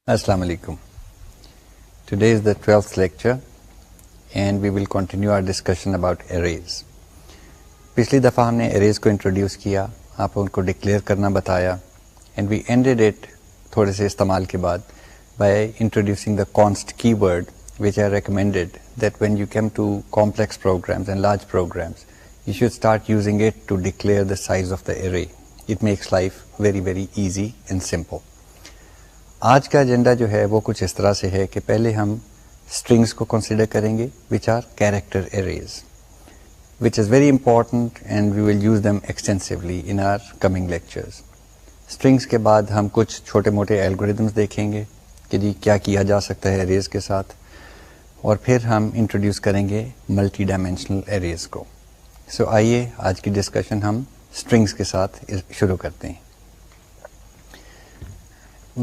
Assalamu alaikum. Today is the 12th lecture and we will continue our discussion about arrays. पिछली दफ़ा हमने arrays को introduce किया, आप उनको declare करना बताया and we ended it थोड़े से इस्तेमाल के बाद by introducing the const keyword which I recommended that when you come to complex programs and large programs you should start using it to declare the size of the array. It makes life very easy and simple. आज का agenda जो है वो कुछ इस तरह से है कि पहले हम स्ट्रिंग्स को कंसिडर करेंगे which are character arrays which is very important and we will use them extensively in our coming lectures. Strings के बाद हम कुछ छोटे मोटे एल्गोरिदम्स देखेंगे कि जी क्या किया जा सकता है एरेज के साथ, और फिर हम इंट्रोड्यूस करेंगे मल्टी डायमेंशनल एरेज को. सो आइए आज की डिस्कशन हम स्ट्रिंग्स के साथ शुरू करते हैं.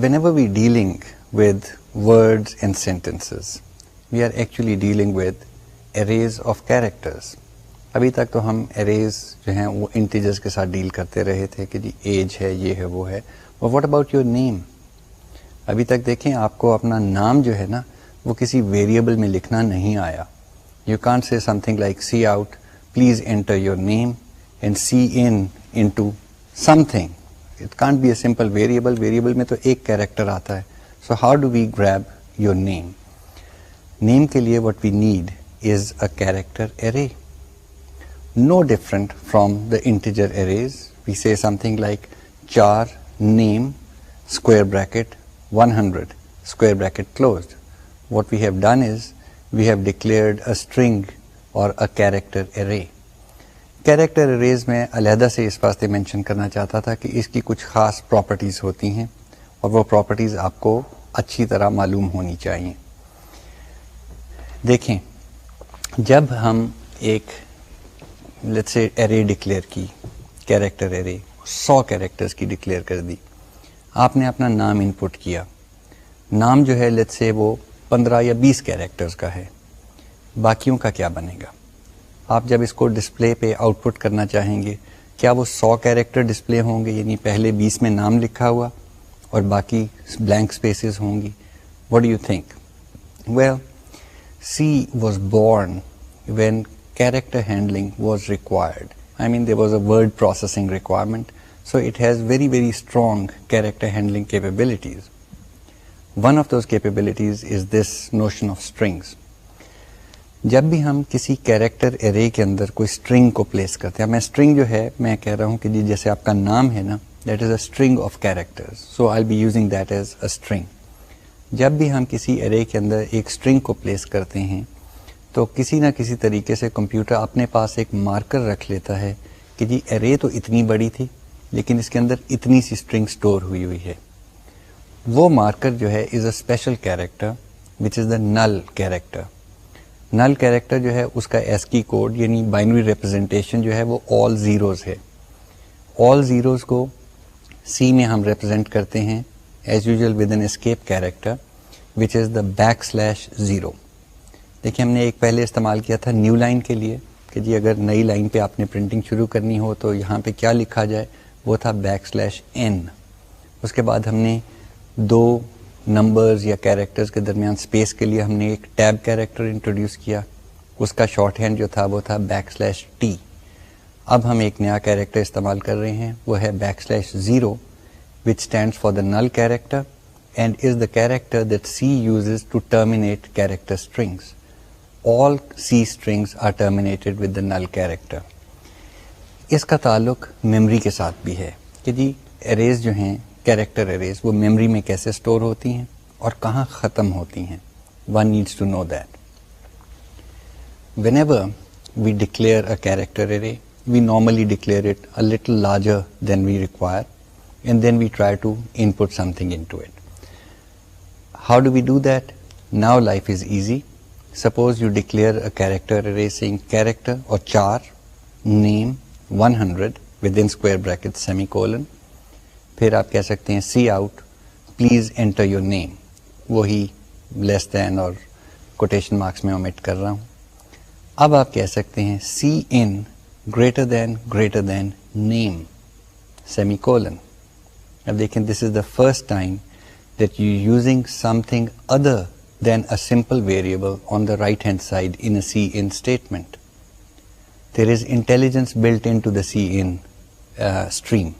Whenever we dealing with words and sentences, we are actually dealing with arrays of characters. अभी तक तो हम arrays जो हैं वो integers के साथ डील करते रहे थे कि जी age है, ये है, वो है. But what about your name? अभी तक देखें आपको अपना नाम जो है ना वो किसी वेरिएबल में लिखना नहीं आया. You can't say something like see out, please enter your name and see in into something. It can't be a simple variable. Variable में तो एक character आता है. So how do we grab your name? Name के लिए what we need is a character array. No different from the integer arrays. We say something like char name square bracket 100 square bracket closed. What we have done is we have declared a string or a character array. Character arrays में अलहदा से इस वास्ते mention करना चाहता था कि इसकी कुछ ख़ास प्रॉपर्टीज़ होती हैं और वो प्रॉपर्टीज़ आपको अच्छी तरह मालूम होनी चाहिए. देखें, जब हम एक लेट्स से एरे डिक्लेयर की, कैरेक्टर एरे 100 कैरेक्टर्स की डिक्लेयर कर दी, आपने अपना नाम इनपुट किया. नाम जो है लेट्स से वो 15 या 20 कैरेक्टर्स का है. बाकियों का क्या बनेगा? आप जब इसको डिस्प्ले पे आउटपुट करना चाहेंगे, क्या वो 100 कैरेक्टर डिस्प्ले होंगे, यानी पहले 20 में नाम लिखा हुआ और बाकी ब्लैंक स्पेसेस होंगी? What do you think? Well, C was born when character handling was required. I mean, there was a word processing requirement, so it has very strong character handling capabilities. One of those capabilities is this notion of strings. जब भी हम किसी character array के अंदर कोई string को place करते हैं, मैं स्ट्रिंग जो है मैं कह रहा हूँ कि जी जैसे आपका नाम है ना, that is a string of characters, so I will be using that as a string. जब भी हम किसी एरे के अंदर एक स्ट्रिंग को प्लेस करते हैं तो किसी ना किसी तरीके से कंप्यूटर अपने पास एक मार्कर रख लेता है कि जी एरे तो इतनी बड़ी थी लेकिन इसके अंदर इतनी सी स्ट्रिंग स्टोर हुई है. वो मार्कर जो है is a special character which is the null character. Null character जो है उसका ASCII कोड यानी बाइनरी रिप्रेजेंटेशन जो है वो ऑल ज़ीरोज़ है. ऑल ज़ीरोज़ को C में हम रिप्रेजेंट करते हैं as usual with an escape character which is the \0. देखिए, हमने एक पहले इस्तेमाल किया था न्यू लाइन के लिए कि जी अगर नई लाइन पे आपने प्रिंटिंग शुरू करनी हो तो यहाँ पे क्या लिखा जाए, वो था \n. उसके बाद हमने दो नंबर्स या कैरेक्टर्स के दरमियान स्पेस के लिए हमने एक टैब कैरेक्टर इंट्रोड्यूस किया, उसका शॉर्ट हैंड जो था वो था \t. अब हम एक नया कैरेक्टर इस्तेमाल कर रहे हैं, वो है \0 which stands for the null character and is the character that C uses to terminate character strings. All C strings are terminated with the null character. इसका ताल्लुक मेमोरी के साथ भी है कि जी एरेज जो हैं कैरेक्टर एरेज वो मेमोरी में कैसे स्टोर होती हैं और कहाँ ख़त्म होती हैं. One needs to know that. Whenever we declare a character array, we normally declare it a little larger than we require and then we try to input something into it. How do we do that? Now life is easy. Suppose you declare a character array saying character or char name 100 within square bracket semicolon. फिर आप कह सकते हैं C out please enter your name, वही less than और quotation marks में omit कर रहा हूँ. अब आप कह सकते हैं C in greater than name semicolon. अब देखें, this is the first time that you're using something other than a simple variable on the right hand side in a cin statement. There is intelligence built into the cin stream.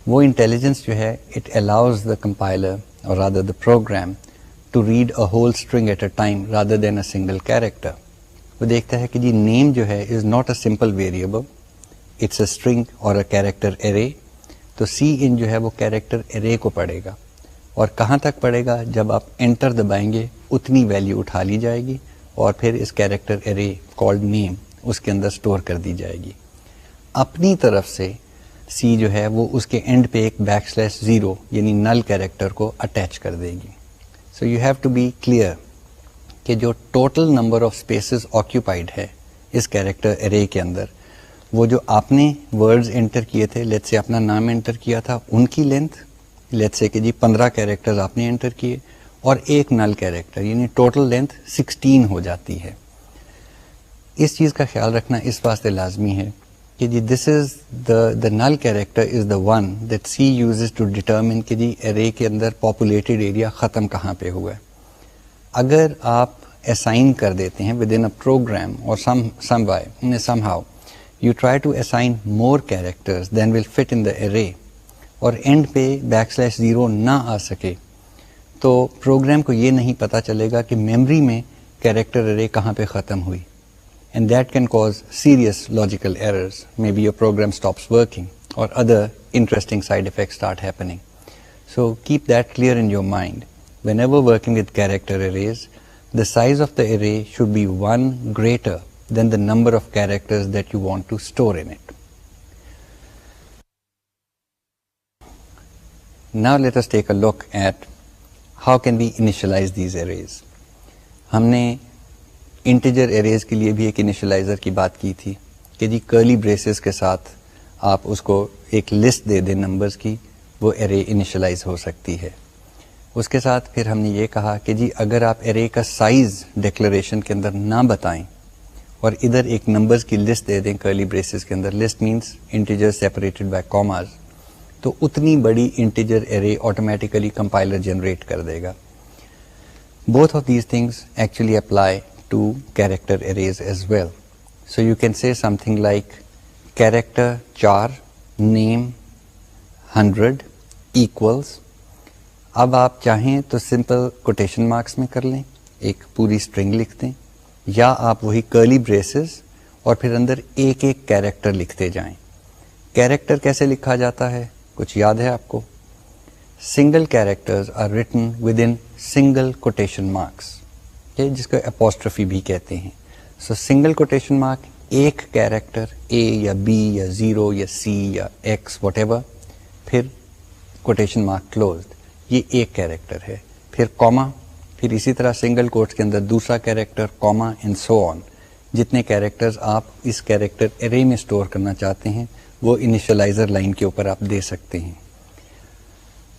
वो intelligence जो है, it allows the compiler or rather the program to read a whole string at a time rather than a single character. वो देखता है कि जी name जो है is not a simple variable, it's a string or a character array. तो cin जो है वो character array को पढ़ेगा और कहाँ तक पढ़ेगा, जब आप enter दबाएंगे उतनी वैल्यू उठा ली जाएगी और फिर इस character array called name उसके अंदर स्टोर कर दी जाएगी. अपनी तरफ से C जो है वो उसके एंड पे एक \0 यानी नल कैरेक्टर को अटैच कर देगी. So you have to be clear कि जो total number of spaces occupied है इस कैरेक्टर एरे के अंदर, वो जो आपने वर्ड्स एंटर किए थे, लेट्स से अपना नाम एंटर किया था, उनकी लेंथ, लेट्स से कि जी 15 कैरेक्टर्स आपने एंटर किए और एक नल कैरेक्टर, यानी टोटल लेंथ 16 हो जाती है. इस चीज़ का ख्याल रखना इस वास्ते लाजमी है कि जी this is the null character is the one that C uses to determine कि जी एरे के अंदर पॉपुलेटेड एरिया ख़त्म कहाँ पे हुआ है. अगर आप असाइन कर देते हैं विद इन अ प्रोग्राम और somehow you try to assign more characters than will fit in the array और एंड पे \0 ना आ सके, तो प्रोग्राम को ये नहीं पता चलेगा कि मेमोरी में कैरेक्टर एरे कहाँ पे ख़त्म हुई. And that can cause serious logical errors. Maybe your program stops working or other interesting side effects start happening. So keep that clear in your mind. Whenever working with character arrays, the size of the array should be 1 greater than the number of characters that you want to store in it. Now let us take a look at how can we initialize these arrays. हमने integer arrays के लिए भी एक इनिशियलाइज़र की बात की थी कि जी कर्ली ब्रेसेस के साथ आप उसको एक लिस्ट दे दें नंबर्स की, वो एरे इनिशियलाइज हो सकती है. उसके साथ फिर हमने ये कहा कि जी अगर आप एरे का साइज़ डिक्लेरेशन के अंदर ना बताएं और इधर एक नंबर्स की लिस्ट दे दें कर्ली ब्रेसेस के अंदर, list means integer separated by commas, तो उतनी बड़ी integer array automatically compiler generate कर देगा. Both of these things actually apply to character arrays as well. So you can say something like character char name 100 equals. अब आप चाहें तो simple quotation marks में कर लें, एक पूरी स्ट्रिंग लिख दें, या आप वही कर्ली ब्रेसेस और फिर अंदर एक एक कैरेक्टर लिखते जाएं. कैरेक्टर कैसे लिखा जाता है, कुछ याद है आपको? Single characters are written with in single quotation marks, जिसको एपोस्ट्रोफी भी कहते हैं. सो सिंगल कोटेशन मार्क, एक कैरेक्टर ए या बी या 0 या सी या एक्स व्हाटएवर, फिर कोटेशन मार्क क्लोज्ड, ये एक कैरेक्टर है. फिर कॉमा, फिर इसी तरह सिंगल कोट्स के अंदर दूसरा character, comma and so on. जितने कैरेक्टर्स आप इस कैरेक्टर एरे में स्टोर करना चाहते हैं वो इनिशियलाइजर लाइन के ऊपर आप दे सकते हैं.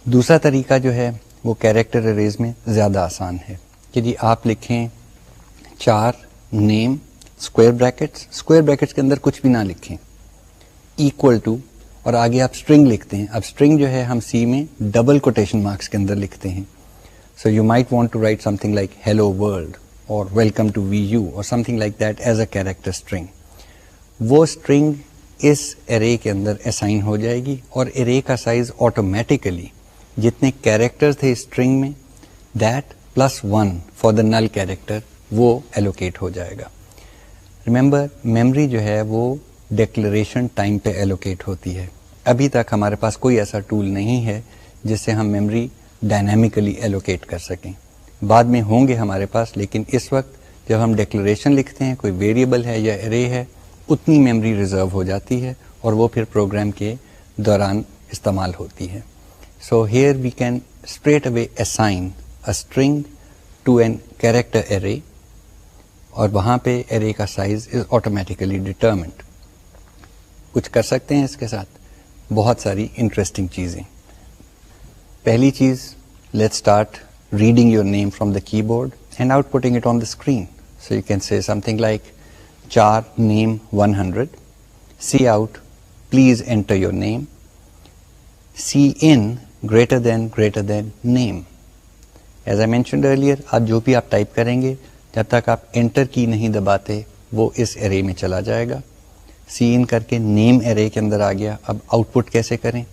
दूसरा तरीका जो है वो कैरेक्टर एरेज में ज़्यादा आसान है कि जी आप लिखें चार नेम स्क्वायर ब्रैकेट्स के अंदर कुछ भी ना लिखें, इक्वल टू, और आगे आप स्ट्रिंग लिखते हैं. अब स्ट्रिंग जो है हम सी में डबल कोटेशन मार्क्स के अंदर लिखते हैं. So you might want to write something like hello world और वेलकम टू वी यू और something like that as a character string. वो स्ट्रिंग इस एरे के अंदर असाइन हो जाएगी और एरे का साइज ऑटोमेटिकली जितने कैरेक्टर्स थे स्ट्रिंग में that +1 for the null character वो एलोकेट हो जाएगा. रिमेंबर, मेमोरी जो है वो डिक्लेरेशन टाइम पे एलोकेट होती है. अभी तक हमारे पास कोई ऐसा टूल नहीं है जिससे हम मेमोरी डायनामिकली एलोकेट कर सकें. बाद में होंगे हमारे पास, लेकिन इस वक्त जब हम डिक्लेरेशन लिखते हैं, कोई वेरिएबल है या एरे है, उतनी मेमोरी रिजर्व हो जाती है और वो फिर प्रोग्राम के दौरान इस्तेमाल होती है. So here we can straight away assign a string to an character array और वहाँ पे array का size is automatically determined. कुछ कर सकते हैं इसके साथ, बहुत सारी interesting चीज़ें. पहली चीज़, let's start reading your name from the keyboard and outputting it on the screen. So you can say something like char name 100, cout please enter your name, cin greater than name. As I mentioned earlier, आज जो भी आप type करेंगे जब तक आप enter की नहीं दबाते वो इस एरे में चला जाएगा। सी इन करके नेम एरे के अंदर आ गया। अब आउटपुट कैसे करें?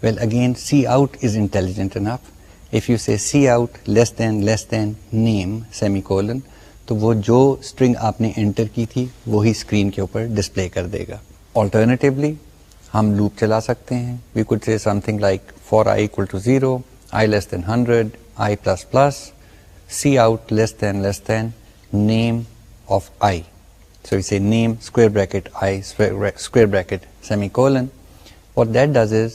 Well again C out is intelligent enough. If you say C out less than name semicolon, तो वो जो स्ट्रिंग आपने एंटर की थी वही स्क्रीन के ऊपर डिस्प्ले कर देगा। ऑल्टरनेटिवली हम लूप चला सकते हैं। We could say something like for I equal to 0, I less than 100, i plus plus, C out less than name of i. So we say name square bracket I square bracket semicolon. What that does is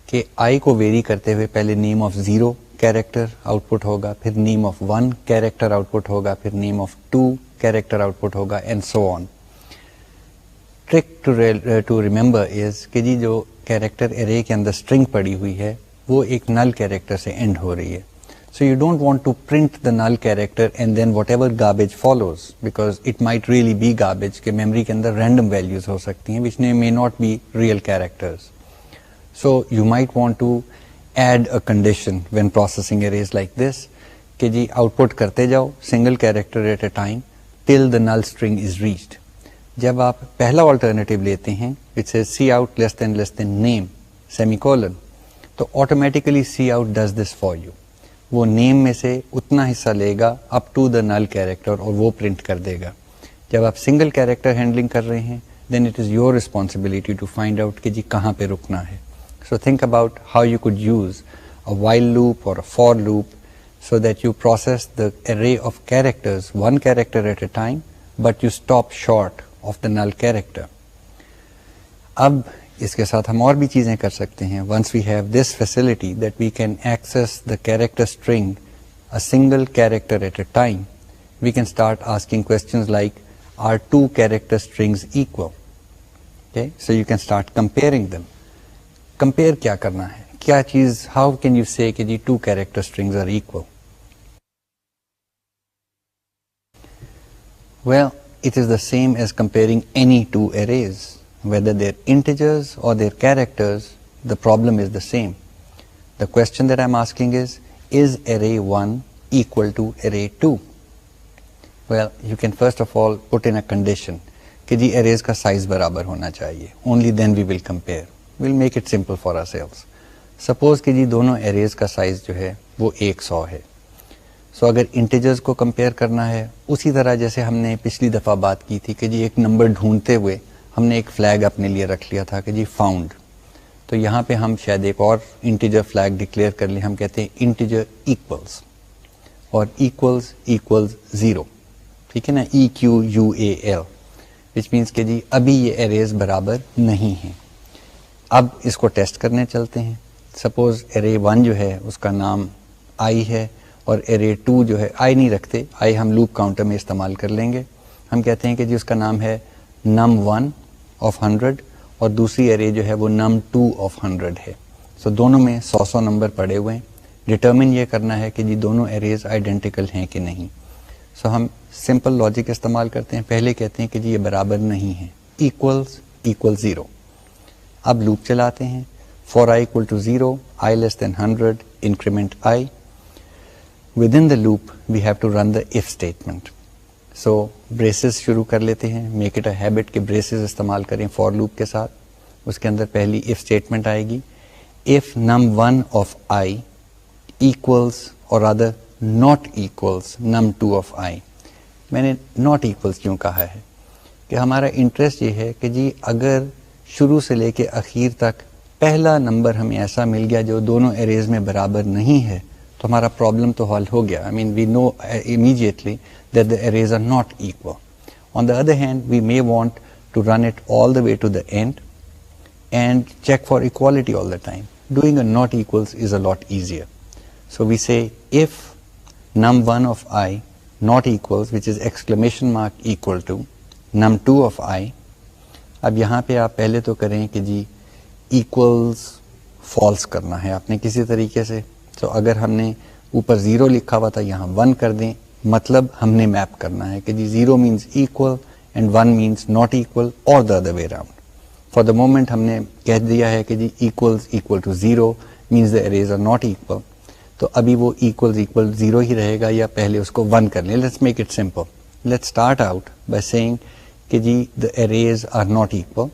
कि I को very करते हुए पहले name of 0 character output होगा, फिर name of 1 character output होगा, फिर name of 2 character output होगा and so on. Trick to remember is कि जी जो कैरेक्टर एरे के अंदर स्ट्रिंग पड़ी हुई है वो एक नल कैरेक्टर से एंड हो रही है. So you don't want to print the null character and then whatever garbage follows, because it might really be garbage कि memory के अंदर random values हो सकती हैं which may not be real characters. So you might want to add a condition when processing arrays like this कि जी output करते जाओ single character at a time till the null string is reached. जब आप पहला alternative लेते हैं which says C out less than name semicolon, तो automatically C out does this for you. वो नेम में से उतना हिस्सा लेगा up to the null character और वो प्रिंट कर देगा. जब आप सिंगल कैरेक्टर हैंडलिंग कर रहे हैं then it is your responsibility to find out कि जी कहाँ पे रुकना है. So think about how you could use a while loop और a for loop so that you process the array of characters, one character at a time, but you stop short of the null character. अब इसके साथ हम और भी चीज़ें कर सकते हैं. Once we have this facility that we can access the character string, a single character at a time, we can start asking questions like, are two character strings equal? Okay, so you can start comparing them. Compare क्या करना है? क्या चीज़, how can you say कि जी two character strings are equal? Well, it is the same as comparing any two arrays. Whether they're integers or they're characters, the problem is the same. The question that I'm asking is array 1 equal to array 2? Well, you can first of all put in a condition कि जी arrays का size बराबर होना चाहिए. Only then we will compare. We'll make it simple for ourselves. Suppose कि जी दोनों arrays का size जो है वो 100 है. So अगर integers को compare करना है उसी तरह जैसे हमने पिछली दफ़ा बात की थी कि जी एक नंबर ढूंढते हुए हमने एक फ्लैग अपने लिए रख लिया था कि जी फाउंड. तो यहाँ पे हम शायद एक और इंटीजर फ्लैग डिक्लेयर कर लें. हम कहते हैं इंटीजर इक्वल्स और इक्वल्स 0. ठीक है ना, EQUAL, विच मीन्स कि जी अभी ये एरेज बराबर नहीं हैं. अब इसको टेस्ट करने चलते हैं. सपोज एरे 1 जो है उसका नाम आई है और एरे 2 जो है, आई नहीं रखते, आई हम लूप काउंटर में इस्तेमाल कर लेंगे. हम कहते हैं कि जी उसका नाम है num1 of 100 और दूसरी एरे जो है वो num2 of 100 है. सो दोनों में 100 नंबर पड़े हुए हैं. डिटर्मिन ये करना है कि जी दोनों एरेज आइडेंटिकल हैं कि नहीं. सो हम सिंपल लॉजिक इस्तेमाल करते हैं. पहले कहते हैं कि जी ये बराबर नहीं है, इक्वल्स 0. अब लूप चलाते हैं. For I equal to 0, I less than 100, increment I. Within the loop we have to run the if statement. So braces शुरू कर लेते हैं. मेक इट अ हैबिट कि ब्रेसेस इस्तेमाल करें फॉर लूप के साथ. उसके अंदर पहली इफ स्टेटमेंट आएगी, if num1 of I equals और other not equals num2 of I. मैंने नॉट इक्वल्स क्यों कहा है कि हमारा इंटरेस्ट ये है कि जी अगर शुरू से लेके आखिर तक पहला नंबर हमें ऐसा मिल गया जो दोनों एरेज में बराबर नहीं है तो हमारा प्रॉब्लम तो हल हो गया. I mean we know immediately that the arrays are not equal. On the other hand, we may want to run it all the way to the end and check for equality all the time. Doing a not equals is a lot easier. So we say if num1 of I not equals, which is exclamation mark equal to num2 of I. अब यहाँ पे आप पहले तो करें कि जी equals false करना है आपने किसी तरीके से. तो अगर हमने ऊपर 0 लिखा हुआ था यहाँ 1 कर दें, मतलब हमने मैप करना है कि जी 0 means equal and 1 means not equal और the other way round. For the moment हमने कह दिया है कि जी equal to 0 means the arrays are not equal. तो तो अभी वो इक्वल इक्वल 0 ही रहेगा या पहले उसको 1 कर लें. Let's make it simple. Let's start out by saying कि जी the arrays are not equal,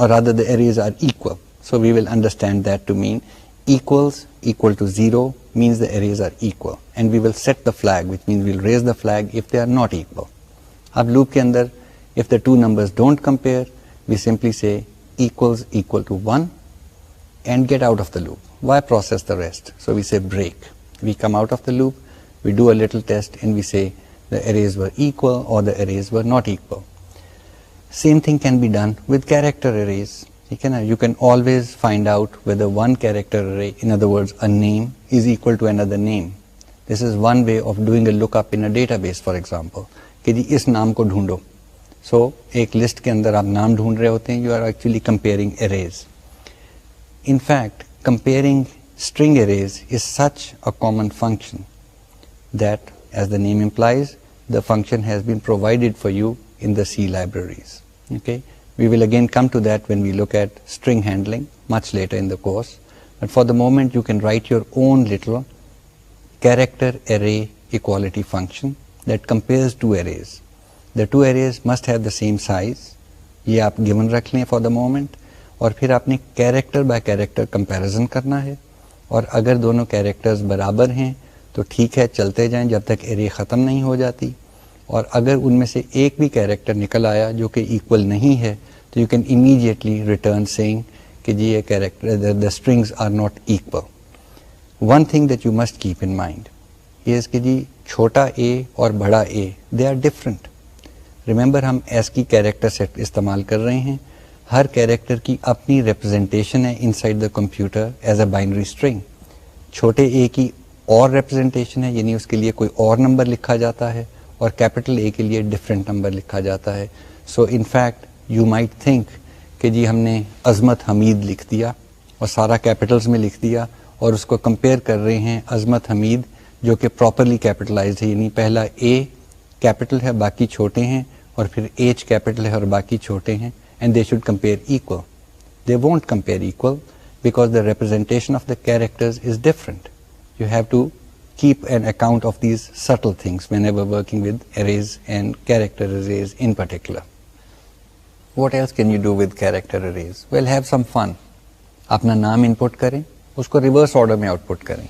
or rather the arrays are equal. So we will understand that to mean equals equal to 0 means the arrays are equal, and we will set the flag, which means we'll raise the flag if they are not equal. अब loop के अंदर if the two numbers don't compare, we simply say equals equal to 1 and get out of the loop. Why process the rest? So we say break. We come out of the loop, we do a little test, and we say the arrays were equal or the arrays were not equal. Same thing can be done with character arrays. You can always find out whether one character array, in other words a name, is equal to another name. This is one way of doing a lookup in a database, for example. कि जी इस नाम को ढूंढो. So एक list के अंदर आप नाम ढूंढ रहे होते हैं. You are actually comparing arrays. In fact, comparing string arrays is such a common function that, as the name implies, the function has been provided for you in the C libraries. Okay, we will again come to that when we look at string handling much later in the course, but for the moment you can write your own little character array equality function that compares two arrays. The two arrays must have the same size. ये आप given रख लें for the moment, और फिर आपने character by character comparison करना है, और अगर दोनों characters बराबर हैं तो ठीक है, चलते जाएं जब तक array ख़त्म नहीं हो जाती, और अगर उनमें से एक भी कैरेक्टर निकल आया जो कि इक्वल नहीं है तो you can immediately return saying कि जी ये character the strings are not equal. One thing that you must keep in mind is कि जी छोटा ए और बड़ा A they are different. Remember हम ASCII कैरेक्टर सेट इस्तेमाल कर रहे हैं. हर कैरेक्टर की अपनी रिप्रेजेंटेशन है inside the computer as a binary string. छोटे ए की और रिप्रेजेंटेशन है, यानी उसके लिए कोई और नंबर लिखा जाता है, और कैपिटल ए के लिए डिफरेंट नंबर लिखा जाता है. So in fact you might think कि जी हमने अजमत हमीद लिख दिया और सारा कैपिटल्स में लिख दिया, और उसको कंपेयर कर रहे हैं अजमत हमीद जो कि प्रॉपरली कैपिटलाइज्ड है, यानी पहला ए कैपिटल है बाकी छोटे हैं, और फिर एच कैपिटल है और बाकी छोटे हैं, and they should compare equal. They won't compare equal because the representation of the characters is different. You have to keep an account of these subtle things whenever working with arrays and character arrays in particular. What else can you do with character arrays? Well, have some fun. अपना नाम input करें, उसको reverse order में output करें.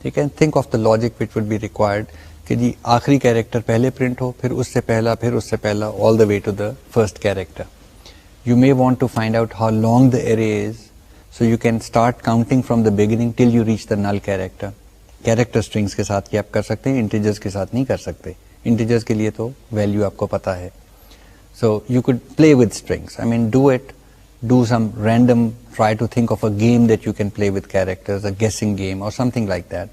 ठीक है? Think of the logic which would be required कि जी आखिरी character पहले print हो, फिर उससे पहला all the way to the first character. You may want to find out how long the array is, so you can start counting from the beginning till you reach the null character. Character strings के साथ ये आप कर सकते हैं, integers के साथ नहीं कर सकते. इंटीजर्स के लिए तो वैल्यू आपको पता है. So you could play with strings. I mean do it, do some random, try to think of a game that you can play with characters, a guessing game और something like that,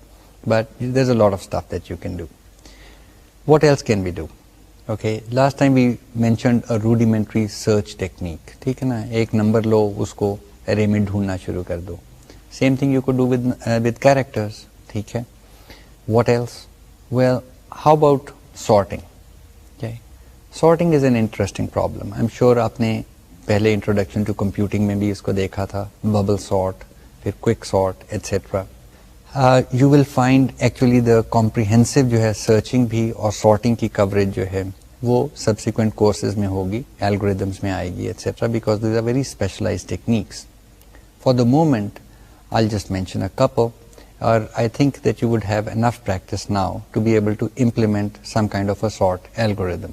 but there is a lot of stuff that you can do. What else can we do? Okay, last time we mentioned a rudimentary search technique. ठीक है ना, एक number लो, उसको array में ढूंढना शुरू कर दो. Same thing you could do with characters. ठीक है. What else? Well, how about sorting? Okay, sorting is an interesting problem. I'm sure आपने पहले introduction to computing में भी इसको देखा था. Bubble sort, फिर quick sort, etc. You will find actually the comprehensive जो है searching भी और sorting की coverage जो है वो subsequent courses में होगी, algorithms में आएगी, etc. because these are very specialized techniques. For the moment, I'll just mention a couple. Or I think that you would have enough practice now to be able to implement some kind of a sort algorithm.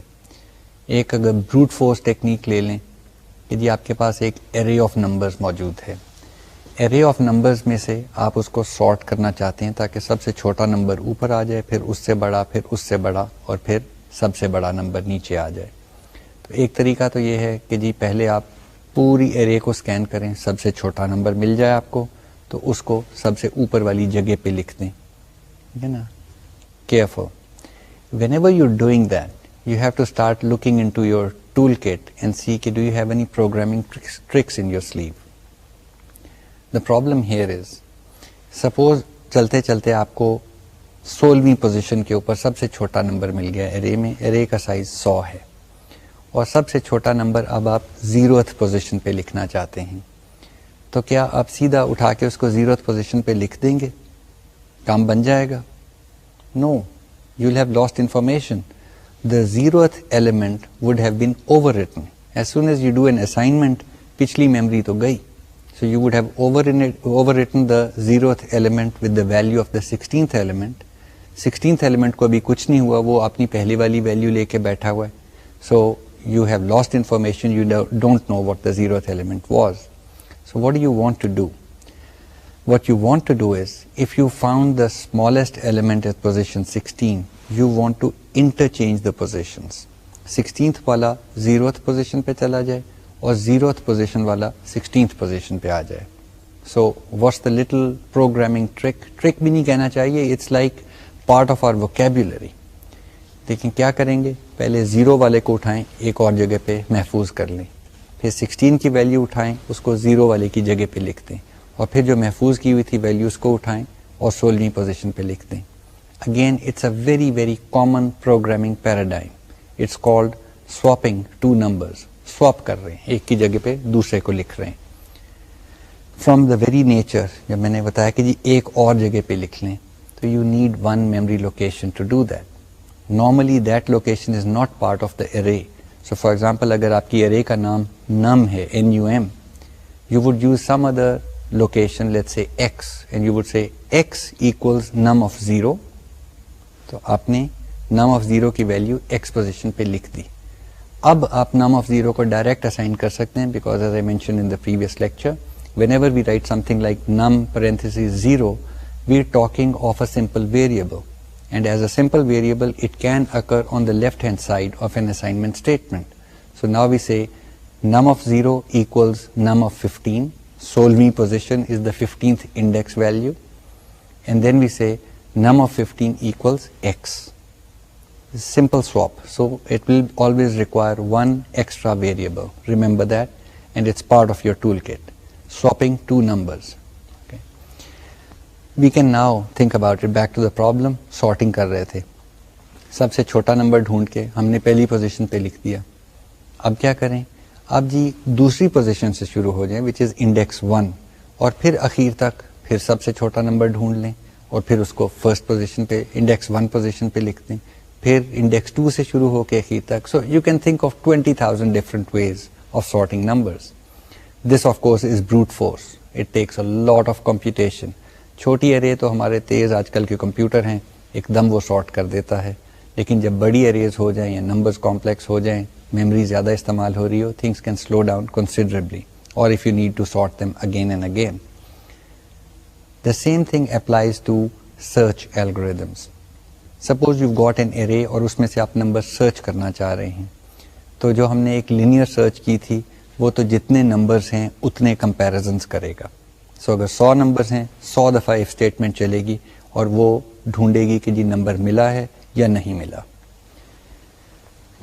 एक अगर brute force technique ले लें कि जी आपके पास एक array of numbers मौजूद है. array of numbers में से आप उसको sort करना चाहते हैं ताकि सबसे छोटा नंबर ऊपर आ जाए, फिर उससे बड़ा, फिर उससे बड़ा, और फिर सबसे बड़ा नंबर नीचे आ जाए. तो एक तरीका तो ये है कि जी पहले आप पूरी array को स्कैन करें, सबसे छोटा नंबर मिल जाए आपको तो उसको सबसे ऊपर वाली जगह पे लिख दें. ठीक है ना? Careful. Whenever you're doing that, you have to start looking into your toolkit and see कि do you have any programming tricks in your sleeve. The problem here is, suppose चलते चलते आपको 16वीं पोजीशन के ऊपर सबसे छोटा नंबर मिल गया array में. एरे का साइज 100 है और सबसे छोटा नंबर अब आप 0th पोजीशन पे लिखना चाहते हैं. तो क्या आप सीधा उठा के उसको 0th पोजीशन पे लिख देंगे? काम बन जाएगा? No, you will have lost information. The 0th element would have been overwritten. As soon as you do an assignment, पिछली memory तो गई. So you would have overwritten the 0th element with the value of the 16th element. 16th element को अभी कुछ नहीं हुआ, वो अपनी पहली वाली value लेके बैठा हुआ है. So you have lost information, you don't know what the 0th element was. So what do you want to do? What you want to do is, if you found the smallest element at position 16, you want to interchange the positions. 16th वाला 0th position पे चला जाए और 0th position वाला 16th position पे आ जाए. So what's the little programming trick? Trick भी नहीं कहना चाहिए, it's like part of our vocabulary. देखें क्या करेंगे, पहले 0 वाले को उठाएं, एक और जगह पे महफूज कर लें, फिर 16 की वैल्यू उठाएं, उसको 0 वाले की जगह पे लिख दें, और फिर जो महफूज की हुई थी वैल्यूज को उठाएं और 16वीं पोजीशन पे लिख दें. Again it's a very very common programming paradigm. It's called swapping two numbers. Swap कर रहे हैं, एक की जगह पे दूसरे को लिख रहे हैं. फ्रॉम द वेरी नेचर, जब मैंने बताया कि जी एक और जगह पे लिख लें, तो you need one memory location to do that. Normally that location is not part of the array. So for example, अगर आपकी एरे का नाम नम है, NUM, you would use some other location, let's say x, and you would say x equals num of 0. तो आपने num of 0 की value x position पे लिख दी. अब आप num of 0 को डायरेक्ट असाइन कर सकते हैं, because as I mentioned in the previous lecture, whenever we write something like num parenthesis 0, we're talking of a simple variable, and as a simple variable it can occur on the left hand side of an assignment statement. So now we say num of 0 equals num of 15. Solve position is the 15th index value, and then we say num of 15 equals x. Simple swap. So it will always require one extra variable. Remember that, and it's part of your toolkit. Swapping two numbers. Okay. We can now think about it. Back to the problem. Sorting कर रहे थे. सबसे छोटा number ढूंढ के हमने पहली position पे लिख दिया. अब क्या करें? अब जी दूसरी पोजीशन से शुरू हो जाएं, विच इज़ इंडेक्स 1, और फिर आखिर तक फिर सबसे छोटा नंबर ढूंढ लें और फिर उसको फर्स्ट पोजीशन पे, इंडेक्स 1 पोजीशन पे लिख दें, फिर इंडेक्स 2 से शुरू होकर आखिर तक. So you can think of 20,000 different ways of sorting numbers. This of course is brute force. It takes a lot of computation. छोटी एरे तो हमारे तेज़ आजकल के कंप्यूटर हैं, एकदम वो सॉर्ट कर देता है, लेकिन जब बड़ी एरेज हो जाएं या नंबर्स कॉम्प्लेक्स हो जाएं, मेमोरी ज़्यादा इस्तेमाल हो रही हो, things can slow down considerably, और if you need to sort them again and again. The same thing applies to search algorithms. Suppose you got an array और उसमें से आप नंबर सर्च करना चाह रहे हैं, तो जो हमने एक लीनियर सर्च की थी, वो तो जितने नंबर्स हैं उतने कंपैरिजन्स करेगा. सो अगर 100 नंबर्स हैं, 100 दफ़ा इफ स्टेटमेंट चलेगी और वो ढूंढेगी कि जी नंबर मिला है या नहीं मिला.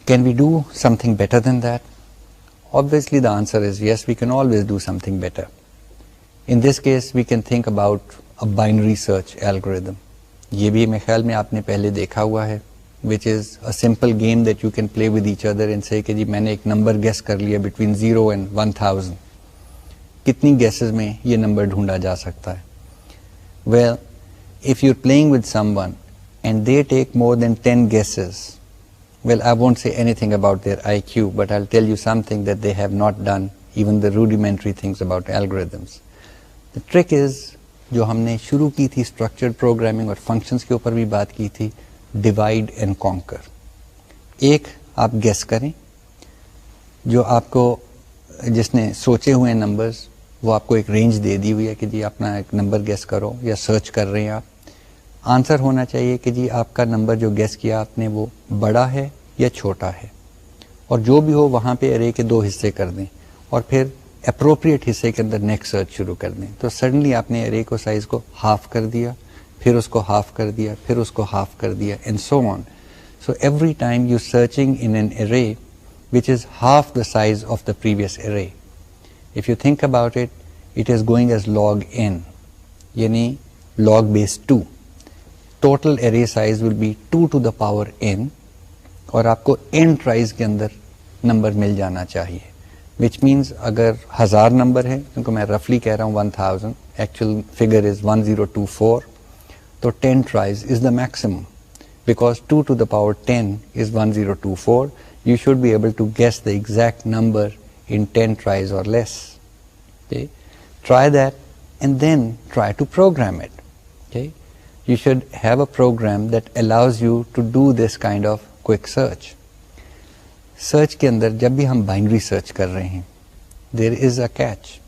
Can we do something better than that? Obviously the answer is yes, we can always do something better. In this case we can think about a binary search algorithm. ये भी मेरे ख्याल में आपने पहले देखा हुआ है, which is a simple game that you can play with each other and say कि जी मैंने एक नंबर गेस कर लिया between 0 and 1000. कितनी guesses में ये नंबर ढूंढा जा सकता है? Well, if you're playing with someone and they take more than 10 guesses, well, I won't say anything about their IQ, but I'll tell you something that they have not done, even the rudimentary things about algorithms. The trick is, जो हमने शुरू की थी structured programming और functions के ऊपर भी बात की थी, divide and conquer. एक आप guess करें, जो आपको जिसने सोचे हुए नंबर्स, वो आपको एक रेंज दे दी हुई है कि जी अपना एक नंबर गेस करो, या सर्च कर रहे हैं आप. आंसर होना चाहिए कि जी आपका नंबर जो गेस किया आपने वो बड़ा है या छोटा है, और जो भी हो वहाँ पे एरे के 2 हिस्से कर दें और फिर अप्रोप्रिएट हिस्से के अंदर नेक्स्ट सर्च शुरू कर दें. तो सडनली आपने एरे को साइज को हाफ कर दिया, फिर उसको हाफ कर दिया, फिर उसको हाफ कर दिया, and so on. So every time you searching in an array which is half the size of the previous array. If you think about it, it is going as log n, यानी log base 2. Total array size will be 2 to the power n, और आपको n tries के अंदर number मिल जाना चाहिए. Which means अगर 1000 number है, क्योंकि मैं रफली कह रहा हूँ 1000, एक्चुअल फिगर इज 1024, तो 10 tries is the maximum. Because 2 to the power 10 is 1024, you should be able to guess the exact number in 10 tries or less. Okay? Try that and then try to program it. Okay? You should have a program that allows you to do this kind of quick search. Search के अंदर जब भी हम binary search कर रहे हैं, there is a catch.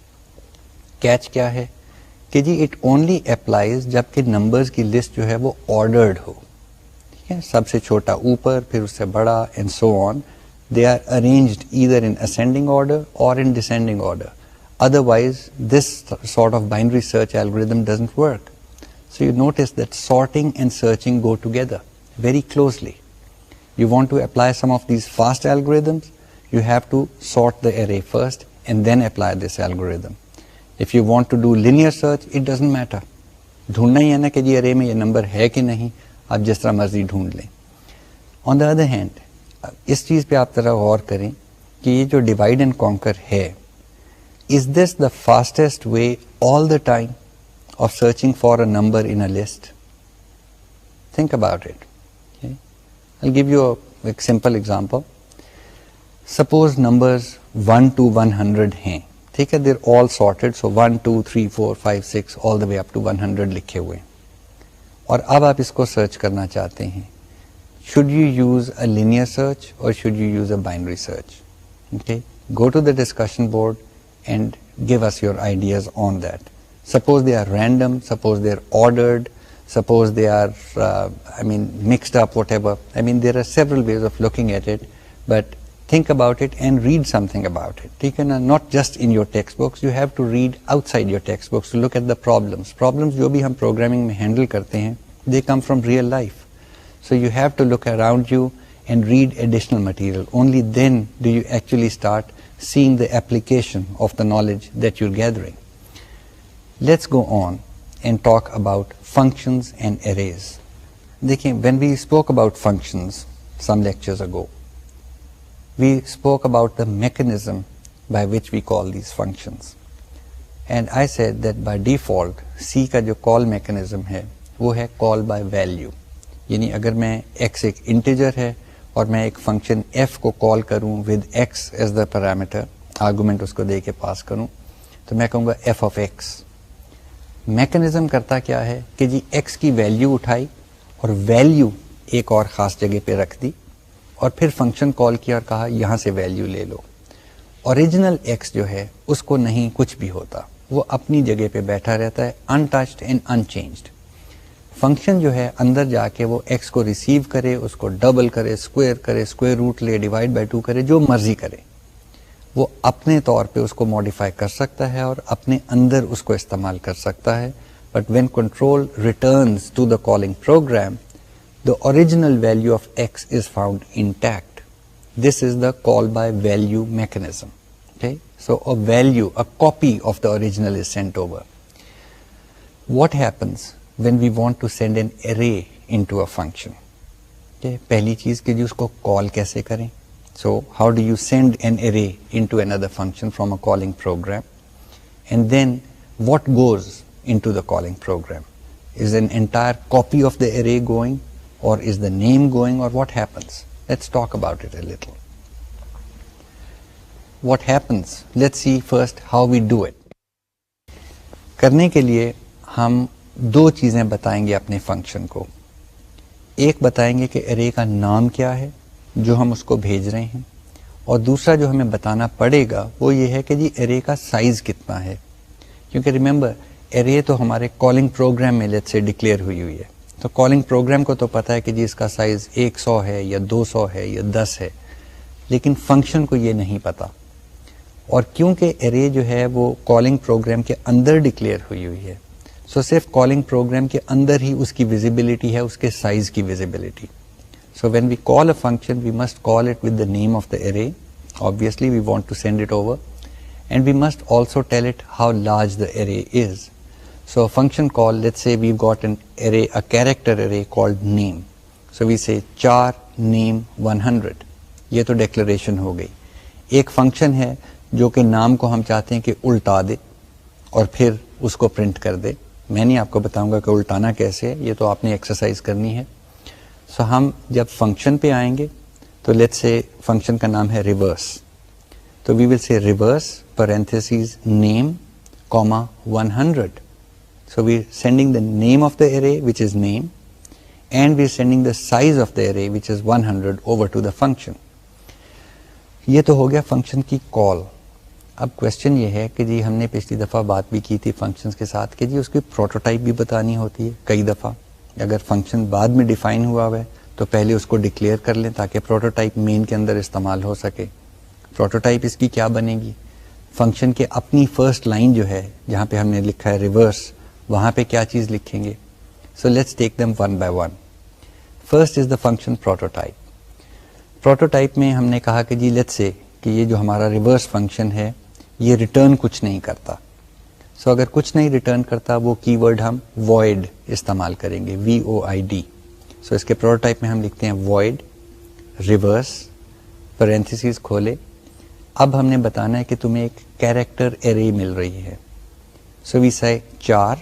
Catch क्या है? कि जी it only applies जबकि numbers की list जो है वो ordered हो. ठीक है? सबसे छोटा ऊपर, फिर उससे बड़ा and so on. They are arranged either in ascending order or in descending order. Otherwise, this sort of binary search algorithm doesn't work. So you notice that sorting and searching go together very closely. You want to apply some of these fast algorithms, you have to sort the array first and then apply this algorithm. If you want to do linear search, it doesn't matter. ढूंढना ही है ना कि जी array में ये number है कि नहीं, आप जिस तरह मर्जी ढूंढ लें. On the other hand, इस चीज़ पे आप जरा गौर करें कि ये जो divide and conquer है, is this the fastest way all the time of searching for a number in a list? Think about it. Okay? I'll give you a simple example. Suppose numbers 1 to 100 हैं, ठीक है? They're all sorted, so 1, 2, 3, 4, 5, 6 all the way up to 100 लिखे हुए हैं. और अब आप इसको सर्च करना चाहते हैं. Should you use a linear search or should you use a binary search? Okay? Go to the discussion board and give us your ideas on that. Suppose they are random, suppose they are ordered, suppose they are, mixed up, whatever. I mean, there are several ways of looking at it, but think about it and read something about it. ठीक है ना? Not just in your textbooks, you have to read outside your textbooks to look at the problems. Problems जो भी हम programming में handle करते हैं, they come from real life. So you have to look around you and read additional material. Only then do you actually start seeing the application of the knowledge that you're gathering. Let's go on and talk about functions and arrays. देखिए, when we spoke about functions some lectures ago, we spoke about the mechanism by which we call these functions. And I said that by default, C का जो call mechanism है, वो है call by value. यानी अगर मैं x एक integer है और मैं एक function f को call करूं with x as the parameter, argument उसको दे के पास करूं, तो मैं कहूँगा f of x. मैकेनिज्म करता क्या है कि जी x की वैल्यू उठाई और वैल्यू एक और ख़ास जगह पे रख दी और फिर फंक्शन कॉल किया और कहा यहाँ से वैल्यू ले लो. ओरिजिनल x जो है उसको नहीं कुछ भी होता, वो अपनी जगह पे बैठा रहता है, अनटच्ड एंड अनचेंज्ड. फंक्शन जो है अंदर जाके वो x को रिसीव करे, उसको डबल करे, स्क्वायर रूट ले, डिवाइड बाय 2 करे, जो मर्जी करे, वो अपने तौर पे उसको मॉडिफाई कर सकता है और अपने अंदर उसको इस्तेमाल कर सकता है. But when control returns to the calling program, the original value of x is found intact. This is the call by value mechanism. Okay, so a value, a copy of the original is sent over. What happens when we want to send an array into a function? Okay, पहली चीज कि जी उसको call कैसे करें. So how do you send an array into another function from a calling program? And then what goes into the calling program? Is an entire copy of the array going, or is the name going, or what happens? Let's talk about it a little. What happens? Let's see first how we do it. करने के लिए हम दो चीजें बताएंगे अपने function को. एक बताएंगे कि array का नाम क्या है जो हम उसको भेज रहे हैं, और दूसरा जो हमें बताना पड़ेगा वो ये है कि जी array का साइज कितना है. क्योंकि रिमेंबर, array तो हमारे कॉलिंग प्रोग्राम में लेट्स से डिक्लेयर हुई है, तो कॉलिंग प्रोग्राम को तो पता है कि जी इसका साइज 100 है या 200 है या 10 है, लेकिन फंक्शन को ये नहीं पता. और क्योंकि array जो है वो कॉलिंग प्रोग्राम के अंदर डिक्लेयर हुई है, सो सिर्फ कॉलिंग प्रोग्राम के अंदर ही उसकी विजिबिलिटी है, उसके साइज की visibility. So when we call a function, we must call it with the name of the array. Obviously, we want to send it over. And we must also tell it how large the array is. So a function call, let's say we've got an array, a character array called name. So we say char name 100. ये तो declaration हो गई. एक function है जो कि नाम को हम चाहते हैं कि उल्टा दे और फिर उसको print कर दे. मैं नहीं आपको बताऊंगा कि उल्टाना कैसे है, ये तो आपने एक्सरसाइज करनी है। सो हम जब फंक्शन पे आएंगे तो लेट्स से फंक्शन का नाम है रिवर्स, तो we will say reverse parentheses name comma 100. So we are sending the name of the array, which is name, and we are sending the size of the array, which is 100, over to the function. ये तो हो गया function की call. अब question ये है कि जी हमने पिछली दफ़ा बात भी की थी फंक्शंस के साथ कि जी उसकी प्रोटोटाइप भी बतानी होती है कई दफ़ा। अगर फंक्शन बाद में डिफाइन हुआ है तो पहले उसको डिक्लेयर कर लें ताकि प्रोटोटाइप मेन के अंदर इस्तेमाल हो सके। प्रोटोटाइप इसकी क्या बनेगी, फंक्शन के अपनी फर्स्ट लाइन जो है जहाँ पे हमने लिखा है रिवर्स, वहाँ पे क्या चीज़ लिखेंगे। So let's take them one by one. First is the function prototype. Prototype में हमने कहा कि जी लेट्स से कि ये जो हमारा रिवर्स फंक्शन है ये रिटर्न कुछ नहीं करता। सो अगर कुछ नहीं रिटर्न करता वो कीवर्ड हम void इस्तेमाल करेंगे, VOID। सो इसके प्रोटोटाइप में हम लिखते हैं void रिवर्स पैरेंथेसिस खोले। अब हमने बताना है कि तुम्हें एक कैरेक्टर एरे मिल रही है। सो वी से 4